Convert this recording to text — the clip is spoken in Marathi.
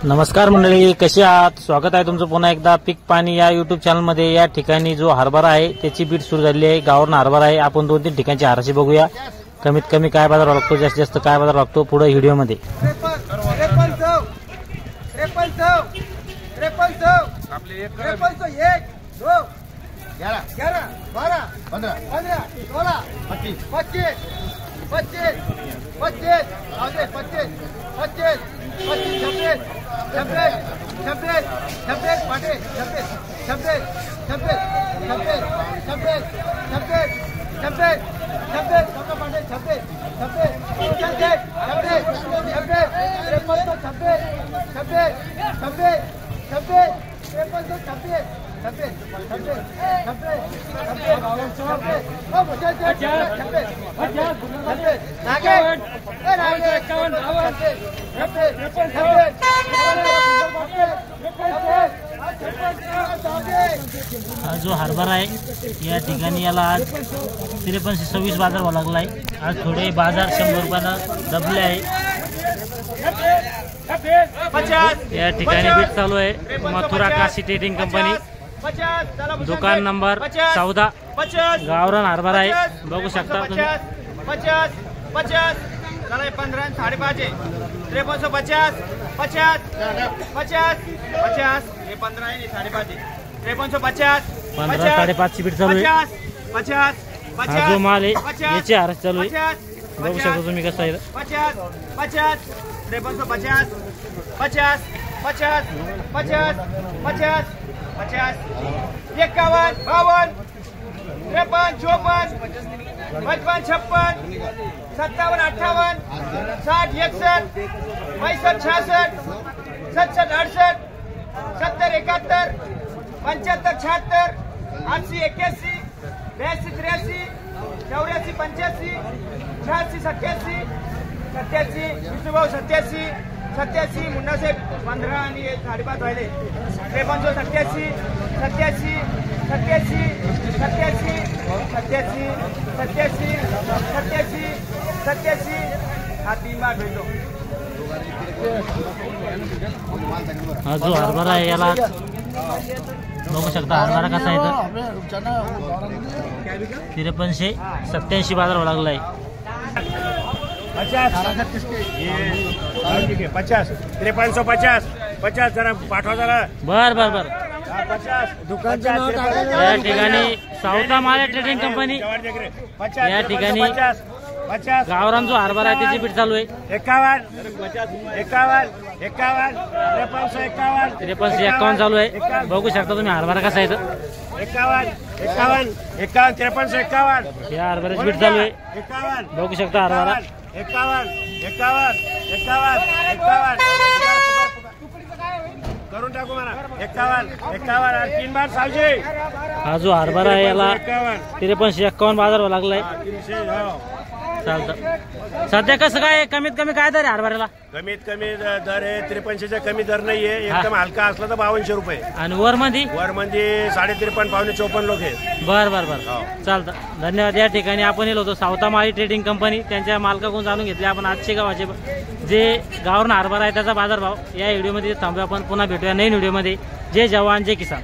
नमस्कार मंडळी, कसे आहात? स्वागत आहे तुमचं पुन्हा एकदा पीक पाणी या युट्यूब चॅनलमध्ये। या ठिकाणी जो हरभरा आहे त्याची बीट सुरू झाली आहे। गावरान हरभरा आहे। आपण 2-3 ठिकाणची हाराशी बघूया। कमीत कमी काय बाजार लागतो, जास्तीत जास्त काय बाजार लागतो पुढे व्हिडिओमध्ये। जो हरभरा आहे या ठिकाणी याला आज 53-26 बाजार व्हावा लागलाय। आज थोडे बाजार 100 रुपयाला दबले आहे। या ठिकाणी बीट चालू आहे। मथुरा काशी ट्रेडिंग कंपनी, दुकान नंबर 14, गावरान हरभरा आहे। बघू शकता तुम्ही। 50 चला 15 5.5 5350 50 50 50 हे 15 आहे 5.5 5350 15 5.5 बीट चालू आहे। 50 हा जो माल आहे याची हारास चालू आहे। बघू शकता तुम्ही कसं आहे। 50 50 5350 50 50 50 50 50 51 52 53 54 55 56 57 58 60 61 65 66 67 68 70 71 75 76 80 81 82 83 84 85 86 87 87 विष्णुभाऊ 87 87 मुन्नासाहेब 15 आणि 5.5 व्हायले 53 87 87 87 87 87 87 87 87 हा 3 बार भेटतो। हा जो हरभरा आहे याला बघू शकता। हरभरा कसा आहे तर 53-87 बाजार व्हावा लागलाय। 50 5350 50 जरा पाठवा जरा। बर 50 दुकानच्या या ठिकाणी सावता माल ट्रेडिंग कंपनी, या ठिकाणी 50 गावरान जो हरभरा आहे त्याची बीट चालू आहे। 51 51 51 5351 चालू आहे। बघू शकता तुम्ही हरभरा कसा आहे तर 51 51 51 5351 या हरभऱ्याची बीट चालू आहे। 51 बघू शकता हरभरा 51 51 51 51 करून टाकू मला 51 51 3 बार सावजी। हा जो हरभरा आहे याला 53-51 बाजार व्हावा लागलाय। 300 हो चालतं। सध्या कसं काय कमीत कमी काय दर आहे हरभऱ्याला? कमीत कमी दर आहे 53च्या कमी दर नाहीये। एकदम हलका असला तर 5200 रुपये। आणि वर मध्ये 53.5 पावणे 54 लोक आहे। बर चालतं। धन्यवाद। या ठिकाणी आपण येलो होतो सावता माळी ट्रेडिंग कंपनी, त्यांच्या मालकाकडून जाणून घेतले आपण आजचे गावाचे जे गावरान हरभरा आहे त्याचा बाजारभाव। या व्हिडिओमध्ये थांबूया, आपण पुन्हा भेटूया नवीन व्हिडिओमध्ये। जय जवान जय किसान।